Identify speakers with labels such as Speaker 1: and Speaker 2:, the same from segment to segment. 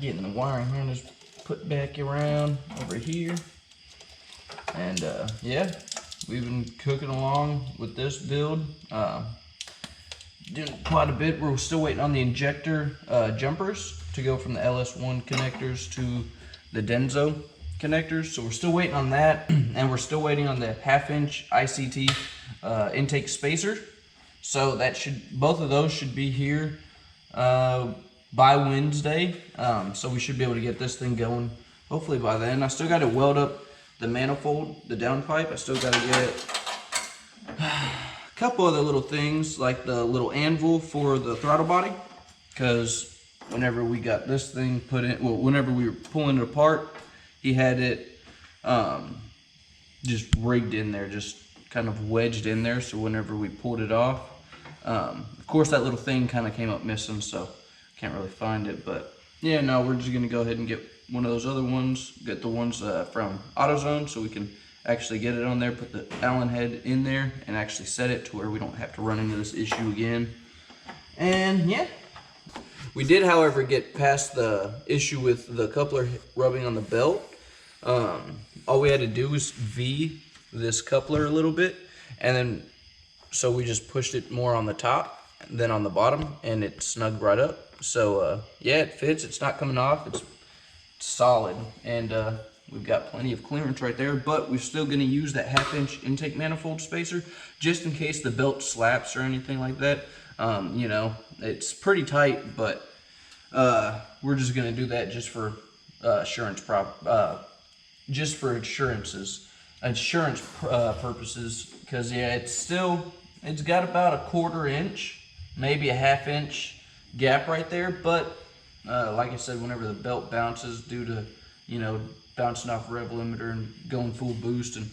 Speaker 1: getting the wiring harness put back around over here. And yeah, we've been cooking along with this build. Doing quite a bit. We're still waiting on the injector jumpers to go from the LS1 connectors to the Denso connectors. So we're still waiting on that, and we're still waiting on the 1/2" ICT intake spacer. So that both of those should be here by Wednesday. So we should be able to get this thing going hopefully by then. I still got to weld up the manifold, the downpipe. I still got to get a couple other little things like the little anvil for the throttle body, because whenever we got this thing put in, well, whenever we were pulling it apart, he had it just rigged in there, just kind of wedged in there. So whenever we pulled it off, of course that little thing kind of came up missing, so can't really find it. But yeah, no, we're just gonna go ahead and get one of those other ones, get the ones from AutoZone, so we can actually get it on there, put the Allen head in there, and actually set it to where we don't have to run into this issue again. And yeah, we did, however, get past the issue with the coupler rubbing on the belt. All we had to do was V this coupler a little bit, and then so we just pushed it more on the top than on the bottom, and it snugged right up. So yeah, it fits. It's not coming off. It's solid, and we've got plenty of clearance right there. But we're still going to use that 1/2" intake manifold spacer just in case the belt slaps or anything like that. You know, it's pretty tight, but we're just going to do that just for insurance purposes. Because yeah, it's got about a 1/4 inch, maybe a 1/2 inch gap right there. But like I said, whenever the belt bounces due to, you know, bouncing off rev limiter and going full boost, and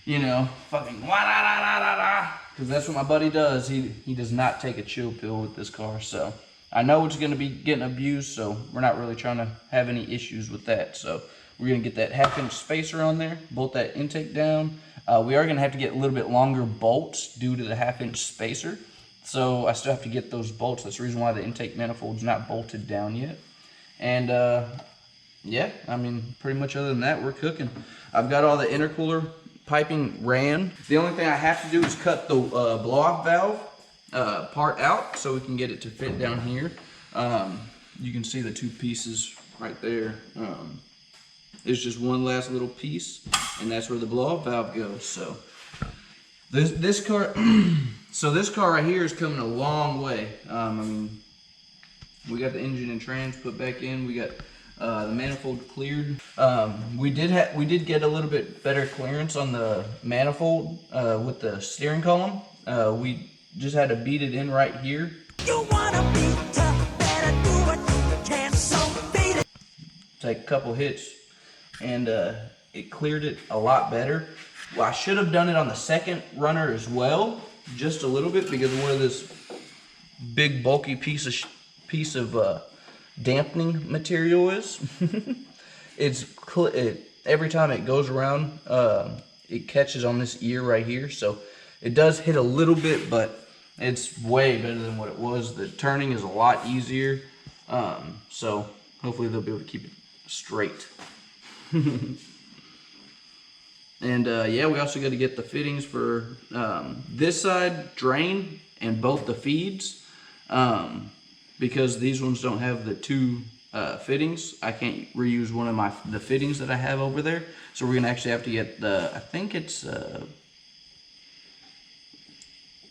Speaker 1: you know, fucking because that's what my buddy does. He does not take a chill pill with this car. So I know it's going to be getting abused, so we're not really trying to have any issues with that. So we're going to get that 1/2" spacer on there, bolt that intake down. We are going to have to get a little bit longer bolts due to the 1/2" spacer. So I still have to get those bolts. That's the reason why the intake manifold's not bolted down yet. And yeah, I mean, pretty much other than that, we're cooking. I've got all the intercooler piping ran. The only thing I have to do is cut the blow-off valve part out so we can get it to fit down here. You can see the two pieces right there. There's just one last little piece, and that's where the blow-off valve goes. So this car, so this car right here is coming a long way. I mean, we got the engine and trans put back in. We got the manifold cleared. We did get a little bit better clearance on the manifold with the steering column. We just had to beat it in right here. You wanna be tough, better do what you can, so beat it. Take a couple hits, and it cleared it a lot better. Well, I should have done it on the second runner as well, just a little bit, because of where this big bulky piece of dampening material is. Every time it goes around, it catches on this ear right here, so it does hit a little bit, but it's way better than what it was. The turning is a lot easier, so hopefully they'll be able to keep it straight. And yeah, we also got to get the fittings for this side drain and both the feeds, because these ones don't have the two fittings. I can't reuse one of the fittings that I have over there, so we're gonna actually have to get the, I think it's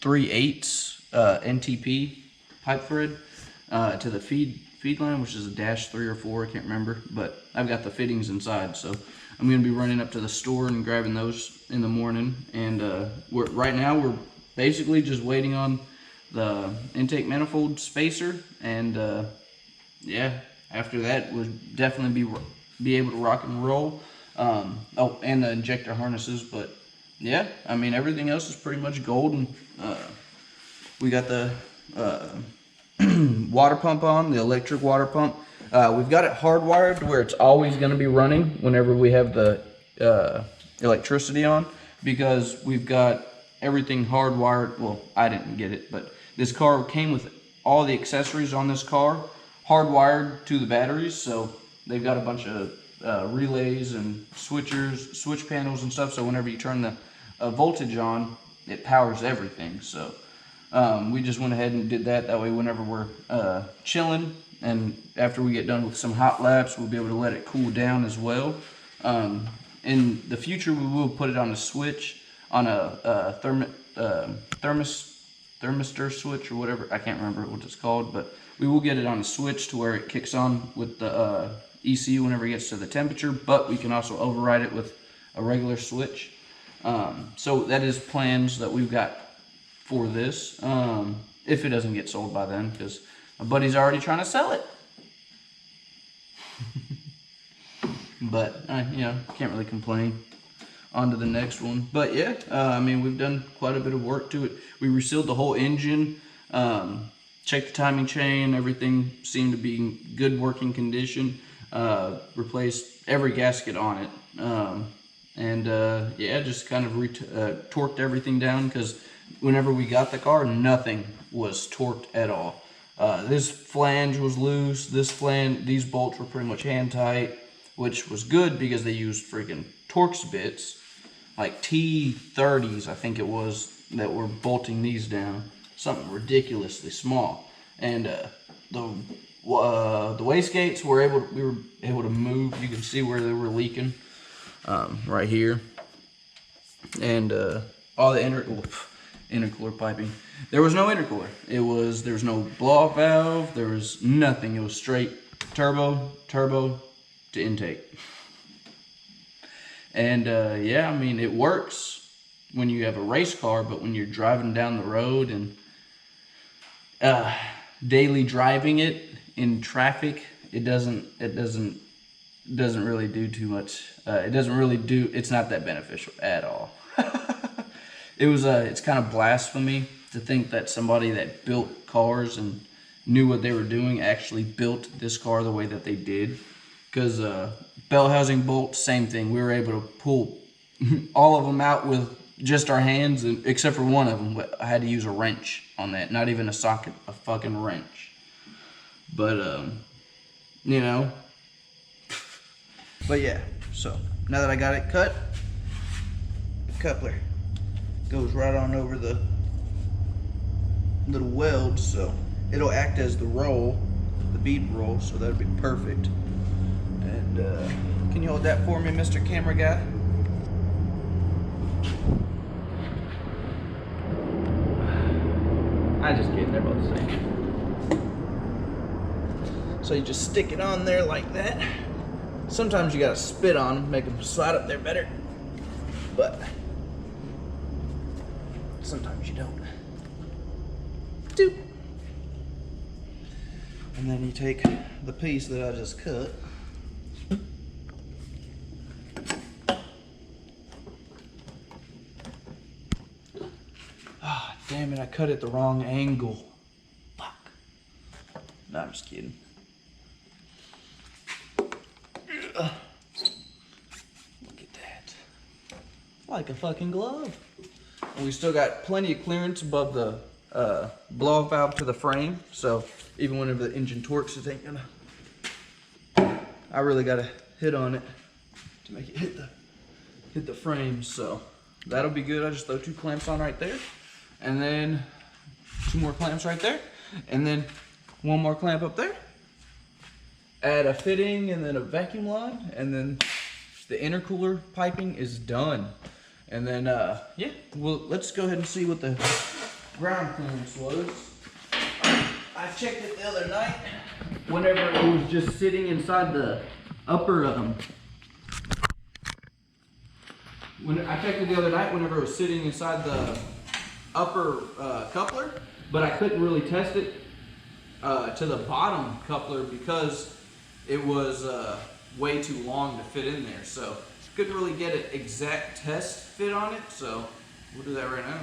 Speaker 1: 3/8 NTP pipe thread to the feed line, which is a -3 or 4, I can't remember, but I've got the fittings inside, so I'm going to be running up to the store and grabbing those in the morning. And right now we're basically just waiting on the intake manifold spacer, and yeah, after that we'll definitely be able to rock and roll. Oh, and the injector harnesses. But yeah, I mean, everything else is pretty much golden. We got the water pump on, the electric water pump. We've got it hardwired where it's always going to be running whenever we have the electricity on, because we've got everything hardwired. Well, I didn't get it, but this car came with all the accessories on this car hardwired to the batteries, so they've got a bunch of relays and switch panels and stuff, so whenever you turn the voltage on, it powers everything. So we just went ahead and did that. That way whenever we're chilling and after we get done with some hot laps, we'll be able to let it cool down as well. In the future, we will put it on a switch, on a thermistor switch or whatever. I can't remember what it's called, but we will get it on a switch to where it kicks on with the ECU whenever it gets to the temperature, but we can also override it with a regular switch. So that is plans that we've got for this, if it doesn't get sold by then, because my buddy's already trying to sell it. But you know, can't really complain. On to the next one. But yeah, I mean, we've done quite a bit of work to it. We resealed the whole engine, checked the timing chain, everything seemed to be in good working condition. Replaced every gasket on it, yeah, just kind of torqued everything down, because whenever we got the car, nothing was torqued at all. This flange was loose. These bolts were pretty much hand tight, which was good because they used freaking Torx bits, like T30s, I think it was, that were bolting these down. Something ridiculously small. And the wastegates we were able to move. You can see where they were leaking, right here. And all the intercooler piping. There was no intercooler. There was no blow-off valve. There was nothing. It was straight turbo to intake. And yeah, I mean, it works when you have a race car, but when you're driving down the road and daily driving it in traffic, it doesn't really do too much. It's not that beneficial at all. It's kind of blasphemy to think that somebody that built cars and knew what they were doing actually built this car the way that they did. Because bell housing bolts, same thing. We were able to pull all of them out with just our hands, except for one of them. I had to use a wrench on that. Not even a socket, a fucking wrench. But, you know. But yeah, so now that I got it cut, the coupler goes right on over the little weld, so it'll act as the roll, the bead roll, so that'll be perfect. And can you hold that for me, Mr. Camera Guy? I just kidding, they're both the same. So you just stick it on there like that. Sometimes you gotta spit on them, make them slide up there better. But sometimes you don't. Doop. And then you take the piece that I just cut. Ah, damn it, I cut it the wrong angle. Fuck. No, I'm just kidding. Look at that. Like a fucking glove. And we still got plenty of clearance above the blow-off valve to the frame, so even whenever the engine torques, it ain't gonna. I really gotta hit on it to make it hit the frame, so that'll be good. I just throw 2 clamps on right there, and then 2 more clamps right there, and then 1 more clamp up there. Add a fitting and then a vacuum line, and then the intercooler piping is done. And then yeah, well, let's go ahead and see what the ground clearance was. I checked it the other night whenever it was just sitting inside the upper whenever it was sitting inside the upper coupler, but I couldn't really test it to the bottom coupler because it was way too long to fit in there, so couldn't really get an exact test fit on it, so we'll do that right now.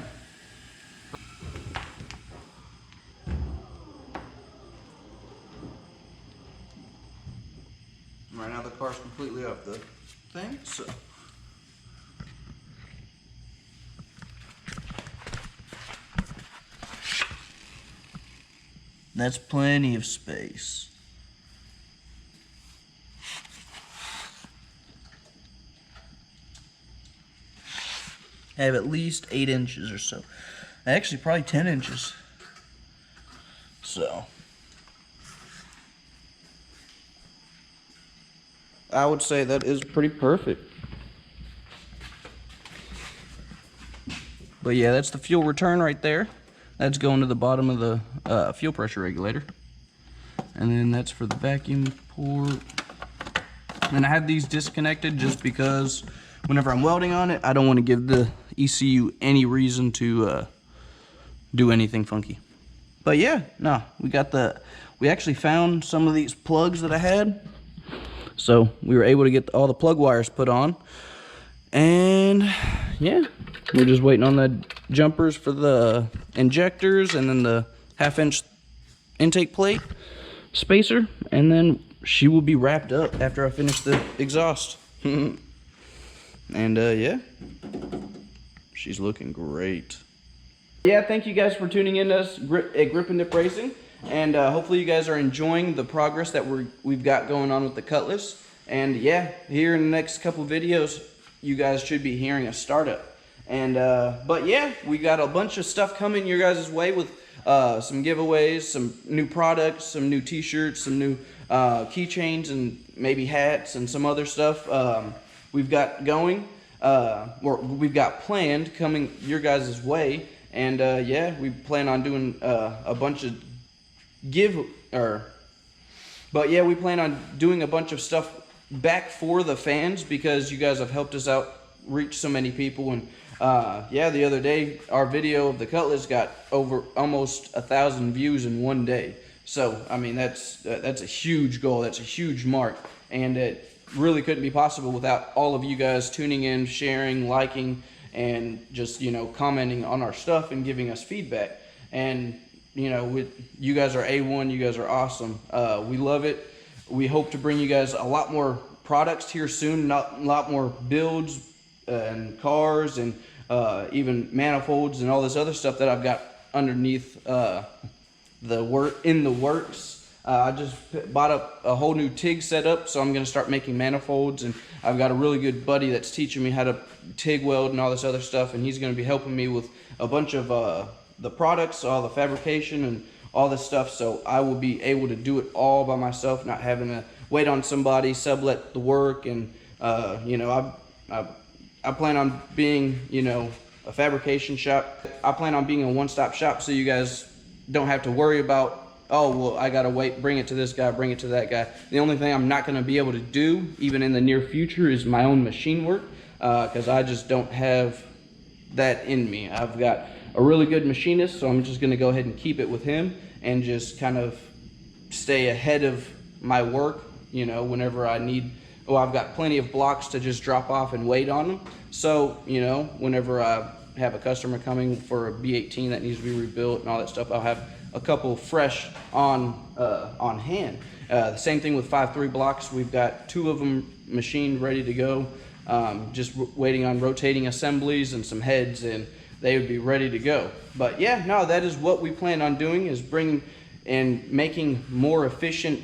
Speaker 1: Right now the car's completely off the thing, so that's plenty of space. have at least 8 inches or so. Actually, probably 10 inches. So I would say that is pretty perfect. But yeah, that's the fuel return right there. That's going to the bottom of the fuel pressure regulator. And then that's for the vacuum port. And I have these disconnected just because whenever I'm welding on it, I don't want to give the ECU any reason to do anything funky. But yeah, no, we actually found some of these plugs that I had. So we were able to get all the plug wires put on. And yeah, we're just waiting on the jumpers for the injectors and then the 1/2-inch intake plate spacer. And then she will be wrapped up after I finish the exhaust. And yeah, she's looking great. Yeah, thank you guys for tuning in to us at Grip and Dip Racing. And hopefully you guys are enjoying the progress that we've got going on with the Cutlass. And yeah, here in the next couple videos, you guys should be hearing a startup. And but yeah, we got a bunch of stuff coming your guys' way with some giveaways, some new products, some new t-shirts, some new keychains, and maybe hats and some other stuff we've got going, or we've got planned coming your guys' way. And yeah, we plan on doing a bunch of but yeah, we plan on doing a bunch of stuff back for the fans because you guys have helped us out reach so many people. And yeah, the other day our video of the Cutlass got over almost 1,000 views in one day. So I mean, that's a huge goal, that's a huge mark, and it really couldn't be possible without all of you guys tuning in, sharing, liking, and just, you know, commenting on our stuff and giving us feedback. And you know, you guys are A1, you guys are awesome. We love it. We hope to bring you guys a lot more products here soon, a lot more builds and cars and even manifolds and all this other stuff that I've got underneath in the works. I just bought up a whole new TIG setup, so I'm going to start making manifolds, and I've got a really good buddy that's teaching me how to TIG weld and all this other stuff, and he's going to be helping me with a bunch of the products, all the fabrication and all this stuff, so I will be able to do it all by myself, not having to wait on somebody, sublet the work. And you know, I plan on being, you know, a fabrication shop. I plan on being a one-stop shop, so you guys don't have to worry about, oh, well, I gotta wait, bring it to this guy, bring it to that guy. The only thing I'm not gonna be able to do, even in the near future, is my own machine work, because I just don't have that in me. I've got a really good machinist, so I'm just gonna go ahead and keep it with him and just kind of stay ahead of my work, you know, whenever I need. Oh, I've got plenty of blocks to just drop off and wait on them. So, you know, whenever I have a customer coming for a B18 that needs to be rebuilt and all that stuff, I'll have a couple fresh on hand. The same thing with 5.3 blocks. We've got 2 of them machined, ready to go. Just waiting on rotating assemblies and some heads, and they would be ready to go. But yeah, no, that is what we plan on doing, is bringing and making more efficient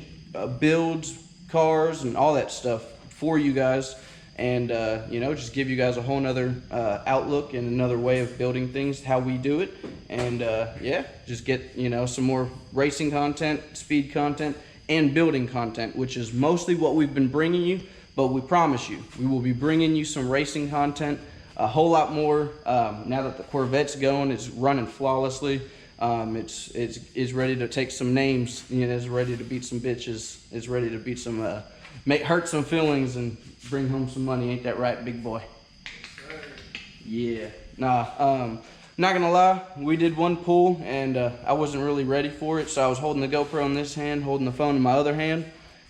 Speaker 1: builds, cars, and all that stuff for you guys. And you know, just give you guys a whole nother outlook and another way of building things, how we do it. And yeah, just get, you know, some more racing content, speed content, and building content, which is mostly what we've been bringing you. But we promise you, we will be bringing you some racing content, a whole lot more. Now that the Corvette's going, it's running flawlessly. It's ready to take some names. You know, it's ready to beat some bitches. It's ready to beat some, hurt some feelings and bring home some money. Ain't that right, big boy? Yeah. Nah. Not gonna lie, we did one pull and I wasn't really ready for it, so I was holding the GoPro in this hand, holding the phone in my other hand,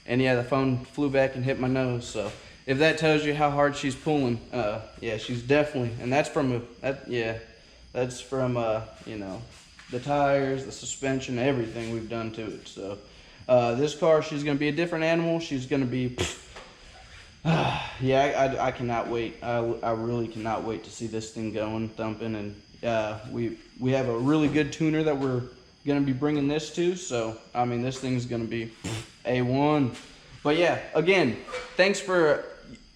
Speaker 1: and yeah, the phone flew back and hit my nose. So if that tells you how hard she's pulling, yeah, she's definitely, and that's from that's from you know, the tires, the suspension, everything we've done to it. So this car, she's gonna be a different animal. She's gonna be yeah, I cannot wait. I really cannot wait to see this thing going, thumping. And we have a really good tuner that we're gonna be bringing this to. So I mean, this thing's gonna be A1. But yeah, again, thanks for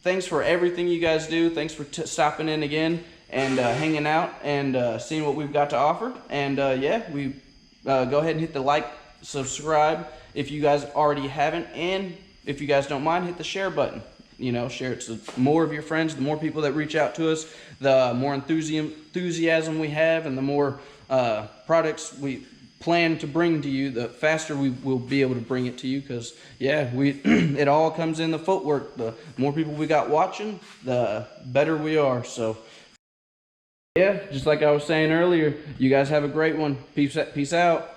Speaker 1: everything you guys do. Thanks for stopping in again. and hanging out and seeing what we've got to offer. And yeah, we go ahead and hit the like, subscribe if you guys already haven't, and if you guys don't mind, hit the share button. You know, share it to more of your friends. The more people that reach out to us, the more enthusiasm we have, and the more products we plan to bring to you, the faster we will be able to bring it to you. Because yeah, it all comes in the footwork. The more people we got watching, the better we are. So yeah, just like I was saying earlier, you guys have a great one. Peace out.